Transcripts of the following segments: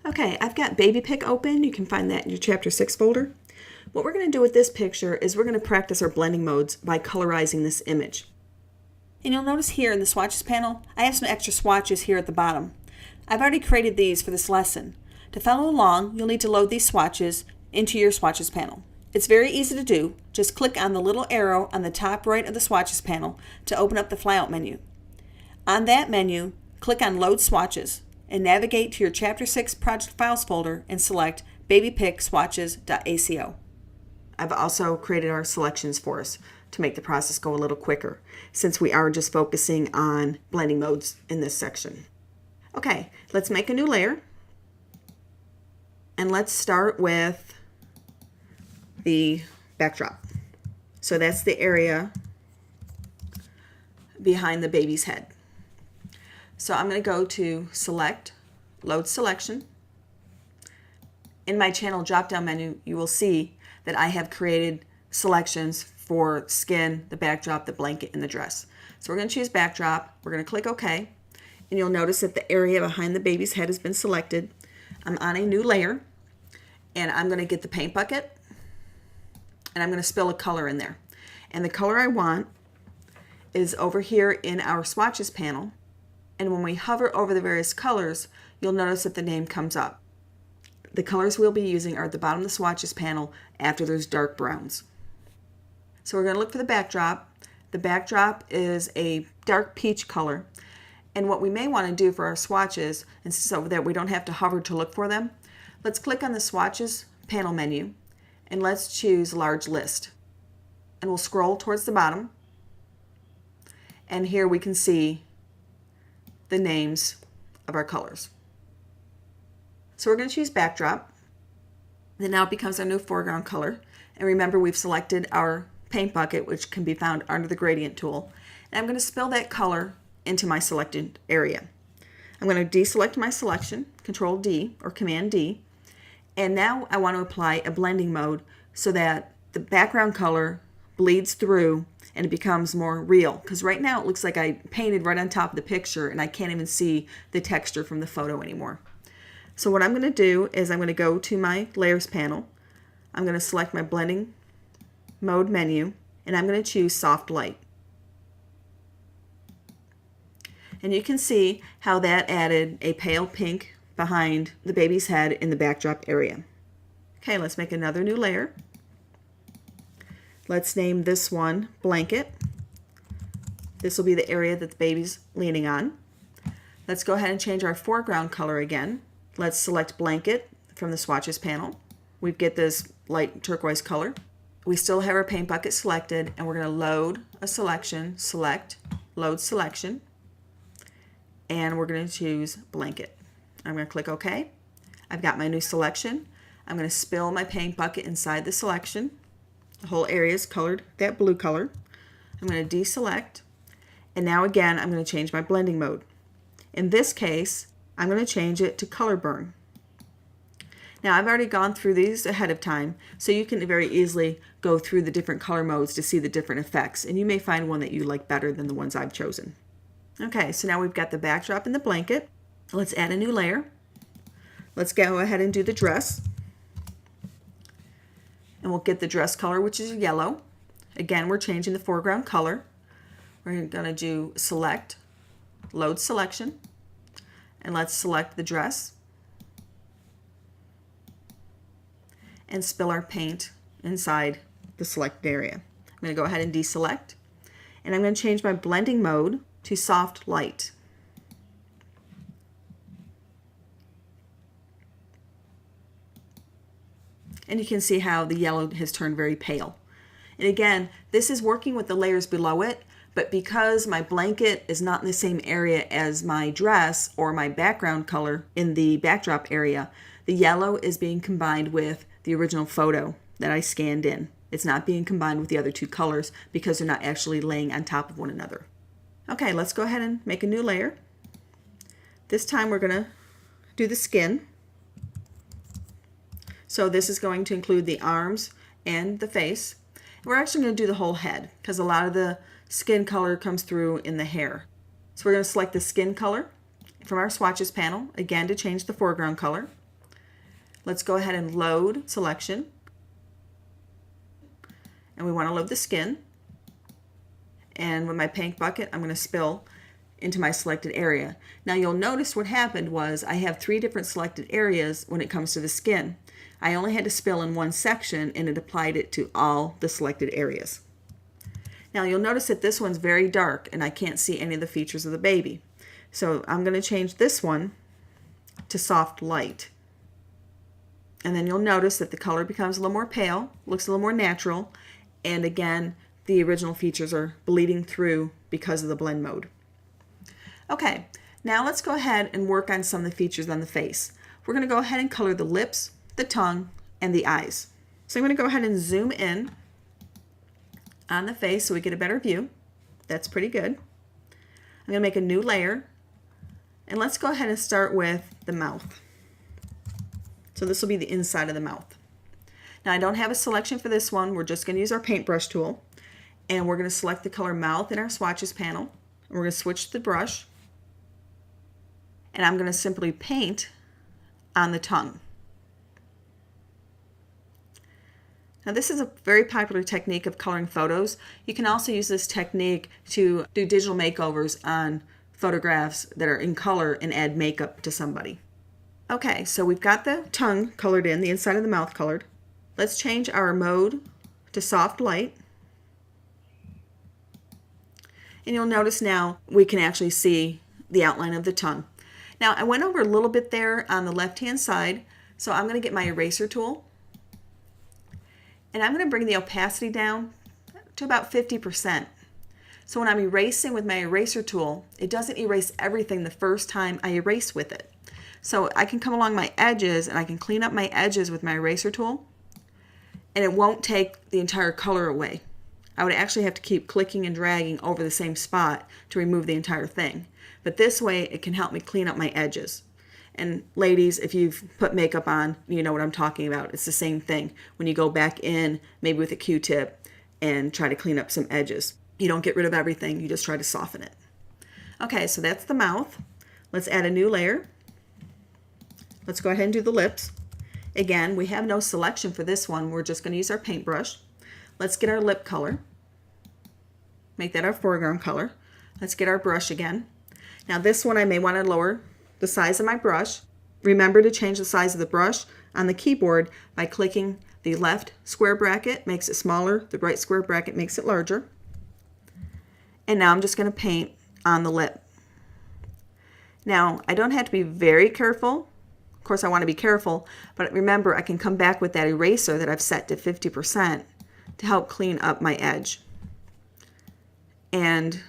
Okay, I've got Baby Pick open. You can find that in your Chapter 6 folder. What we're going to do with this picture is we're going to practice our blending modes by colorizing this image. And you'll notice here in the swatches panel, I have some extra swatches here at the bottom. I've already created these for this lesson. To follow along, you'll need to load these swatches into your swatches panel. It's very easy to do. Just click on the little arrow on the top right of the swatches panel to open up the flyout menu. On that menu, click on Load Swatches and navigate to your Chapter 6 Project Files folder and select babypickswatches.aco. I've also created our selections for us to make the process go a little quicker, since we are just focusing on blending modes in this section. Okay, let's make a new layer. And let's start with the backdrop. So that's the area behind the baby's head. So I'm going to go to Select, Load Selection. In my channel drop-down menu, you will see that I have created selections for skin, the backdrop, the blanket, and the dress. So we're going to choose backdrop. We're going to click OK. And you'll notice that the area behind the baby's head has been selected. I'm on a new layer. And I'm going to get the paint bucket. And I'm going to spill a color in there. And the color I want is over here in our swatches panel. And when we hover over the various colors, you'll notice that the name comes up. The colors we'll be using are at the bottom of the swatches panel after those dark browns. So we're going to look for the backdrop. The backdrop is a dark peach color. And what we may want to do for our swatches, and so that we don't have to hover to look for them, let's click on the swatches panel menu and let's choose Large List. And we'll scroll towards the bottom. And here we can see the names of our colors. So we're going to choose backdrop. Then now it becomes our new foreground color. And remember, we've selected our paint bucket, which can be found under the gradient tool. And I'm going to spill that color into my selected area. I'm going to deselect my selection, Control D or Command D. And now I want to apply a blending mode so that the background color bleeds through and it becomes more real. Because right now it looks like I painted right on top of the picture and I can't even see the texture from the photo anymore. So what I'm going to do is I'm going to go to my Layers panel. I'm going to select my Blending Mode menu and I'm going to choose Soft Light. And you can see how that added a pale pink behind the baby's head in the backdrop area. Okay, let's make another new layer. Let's name this one Blanket. This will be the area that the baby's leaning on. Let's go ahead and change our foreground color again. Let's select Blanket from the swatches panel. We get this light turquoise color. We still have our paint bucket selected, and we're going to load a selection, select, load selection, and we're going to choose Blanket. I'm going to click OK. I've got my new selection. I'm going to spill my paint bucket inside the selection. The whole area is colored that blue color. I'm going to deselect. And now again, I'm going to change my blending mode. In this case, I'm going to change it to Color Burn. Now I've already gone through these ahead of time, so you can very easily go through the different color modes to see the different effects. And you may find one that you like better than the ones I've chosen. Okay, so now we've got the backdrop and the blanket. Let's add a new layer. Let's go ahead and do the dress. And we'll get the dress color, which is yellow. Again, we're changing the foreground color. We're going to do Select, Load Selection, and let's select the dress and spill our paint inside the selected area. I'm going to go ahead and deselect, and I'm going to change my blending mode to Soft Light. And you can see how the yellow has turned very pale. And again, this is working with the layers below it, but because my blanket is not in the same area as my dress or my background color in the backdrop area, the yellow is being combined with the original photo that I scanned in. It's not being combined with the other two colors because they're not actually laying on top of one another. Okay, let's go ahead and make a new layer. This time we're going to do the skin. So this is going to include the arms and the face. We're actually going to do the whole head because a lot of the skin color comes through in the hair. So we're going to select the skin color from our swatches panel, again to change the foreground color. Let's go ahead and load selection. And we want to load the skin. And with my paint bucket, I'm going to spill into my selected area. Now you'll notice what happened was I have 3 different selected areas when it comes to the skin. I only had to spill in one section and it applied it to all the selected areas. Now you'll notice that this one's very dark and I can't see any of the features of the baby. So I'm going to change this one to soft light. And then you'll notice that the color becomes a little more pale, looks a little more natural, and again, the original features are bleeding through because of the blend mode. Okay, now let's go ahead and work on some of the features on the face. We're going to go ahead and color the lips, the tongue, and the eyes. So I'm going to go ahead and zoom in on the face so we get a better view. That's pretty good. I'm going to make a new layer, and let's go ahead and start with the mouth. So this will be the inside of the mouth. Now I don't have a selection for this one. We're just going to use our paintbrush tool, and we're going to select the color mouth in our swatches panel. We're going to switch to the brush, and I'm going to simply paint on the tongue. Now this is a very popular technique of coloring photos. You can also use this technique to do digital makeovers on photographs that are in color and add makeup to somebody. Okay, so we've got the tongue colored in, the inside of the mouth colored. Let's change our mode to soft light. And you'll notice now we can actually see the outline of the tongue. Now I went over a little bit there on the left-hand side, so I'm going to get my eraser tool. And I'm going to bring the opacity down to about 50%. So when I'm erasing with my eraser tool, it doesn't erase everything the first time I erase with it. So I can come along my edges and I can clean up my edges with my eraser tool, and it won't take the entire color away. I would actually have to keep clicking and dragging over the same spot to remove the entire thing. But this way it can help me clean up my edges. And ladies, if you've put makeup on, you know what I'm talking about. It's the same thing. When you go back in, maybe with a Q-tip, and try to clean up some edges. You don't get rid of everything, you just try to soften it. Okay, so that's the mouth. Let's add a new layer. Let's go ahead and do the lips. Again, we have no selection for this one. We're just going to use our paintbrush. Let's get our lip color. Make that our foreground color. Let's get our brush again. Now this one I may want to lower the size of my brush. Remember to change the size of the brush on the keyboard by clicking the left square bracket, makes it smaller, the right square bracket makes it larger. And now I'm just going to paint on the lip. Now I don't have to be very careful. Of course I want to be careful, but remember I can come back with that eraser that I've set to 50% to help clean up my edge. And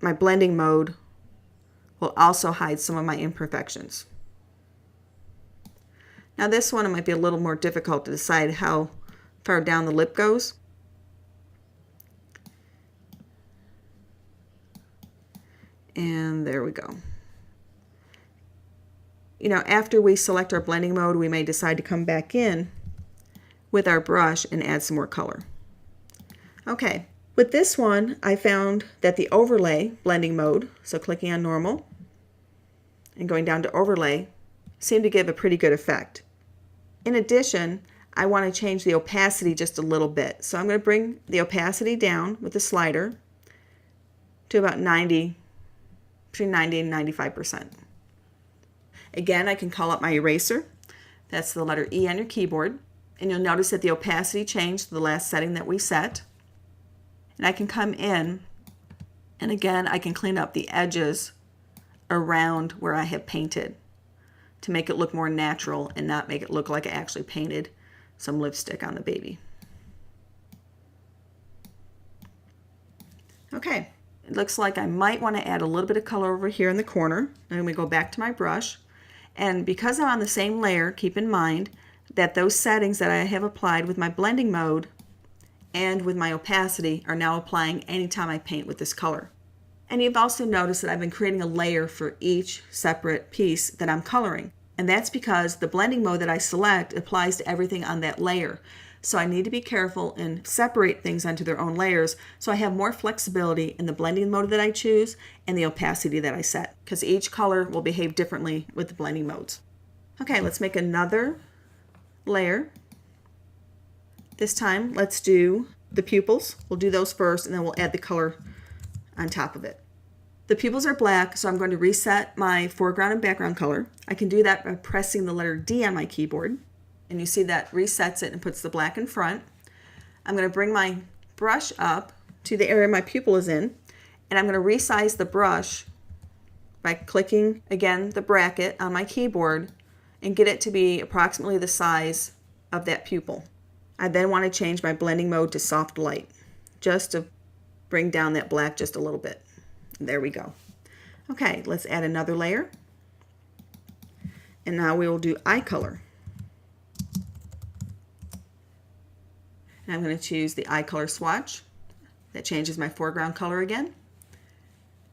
my blending mode will also hide some of my imperfections. Now this one, it might be a little more difficult to decide how far down the lip goes. And there we go. You know, after we select our blending mode, we may decide to come back in with our brush and add some more color. Okay, with this one, I found that the overlay blending mode, so clicking on normal and going down to overlay, seemed to give a pretty good effect. In addition, I want to change the opacity just a little bit. So I'm going to bring the opacity down with the slider to about 90, between 90 and 95%. Again, I can call up my eraser. That's the letter E on your keyboard. And you'll notice that the opacity changed to the last setting that we set. And I can come in, and again, I can clean up the edges around where I have painted to make it look more natural and not make it look like I actually painted some lipstick on the baby. Okay, it looks like I might want to add a little bit of color over here in the corner. And we go back to my brush. And because I'm on the same layer, keep in mind that those settings that I have applied with my blending mode and with my opacity are now applying anytime I paint with this color. And you've also noticed that I've been creating a layer for each separate piece that I'm coloring. And that's because the blending mode that I select applies to everything on that layer. So I need to be careful and separate things onto their own layers so I have more flexibility in the blending mode that I choose and the opacity that I set, because each color will behave differently with the blending modes. Okay, let's make another layer. This time, let's do the pupils. We'll do those first, and then we'll add the color on top of it. The pupils are black, so I'm going to reset my foreground and background color. I can do that by pressing the letter D on my keyboard, and you see that resets it and puts the black in front. I'm going to bring my brush up to the area my pupil is in, and I'm going to resize the brush by clicking, again, the bracket on my keyboard and get it to be approximately the size of that pupil. I then want to change my blending mode to soft light, just to bring down that black just a little bit. There we go. Okay, let's add another layer. And now we will do eye color. And I'm going to choose the eye color swatch. That changes my foreground color again.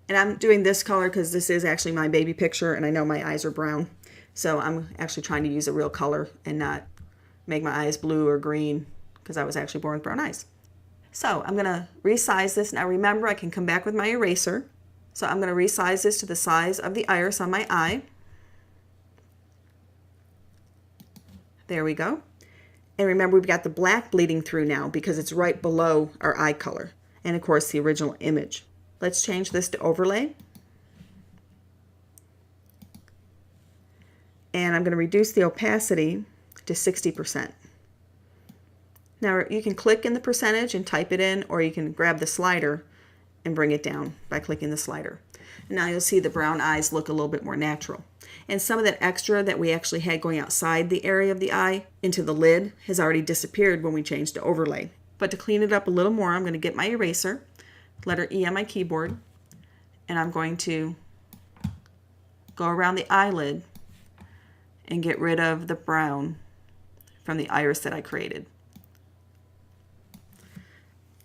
And I'm doing this color because this is actually my baby picture and I know my eyes are brown. So I'm actually trying to use a real color and not make my eyes blue or green because I was actually born with brown eyes. So I'm going to resize this. Now remember, I can come back with my eraser. So I'm going to resize this to the size of the iris on my eye. There we go. And remember, we've got the black bleeding through now because it's right below our eye color. And of course, the original image. Let's change this to overlay. And I'm going to reduce the opacity to 60%. Now you can click in the percentage and type it in, or you can grab the slider and bring it down by clicking the slider. And now you'll see the brown eyes look a little bit more natural. And some of that extra that we actually had going outside the area of the eye into the lid has already disappeared when we changed to overlay. But to clean it up a little more, I'm going to get my eraser, letter E on my keyboard, and I'm going to go around the eyelid and get rid of the brown from the iris that I created.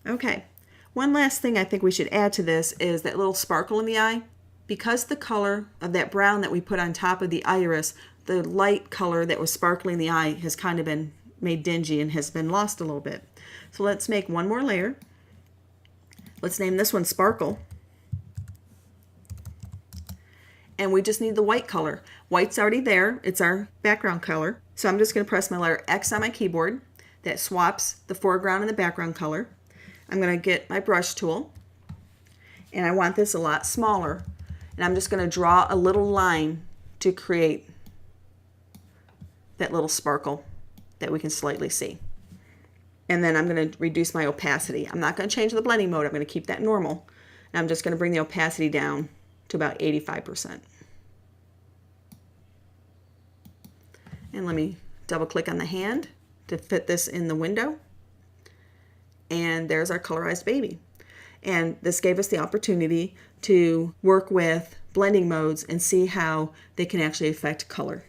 Okay, one last thing I think we should add to this is that little sparkle in the eye. Because the color of that brown that we put on top of the iris, the light color that was sparkling in the eye has kind of been made dingy and has been lost a little bit. So let's make one more layer. Let's name this one Sparkle. And we just need the white color. White's already there. It's our background color. So I'm just going to press my letter X on my keyboard. That swaps the foreground and the background color. I'm going to get my brush tool. And I want this a lot smaller. And I'm just going to draw a little line to create that little sparkle that we can slightly see. And then I'm going to reduce my opacity. I'm not going to change the blending mode. I'm going to keep that normal. And I'm just going to bring the opacity down to about 85%. And let me double click on the hand to fit this in the window. And there's our colorized baby. And this gave us the opportunity to work with blending modes and see how they can actually affect color.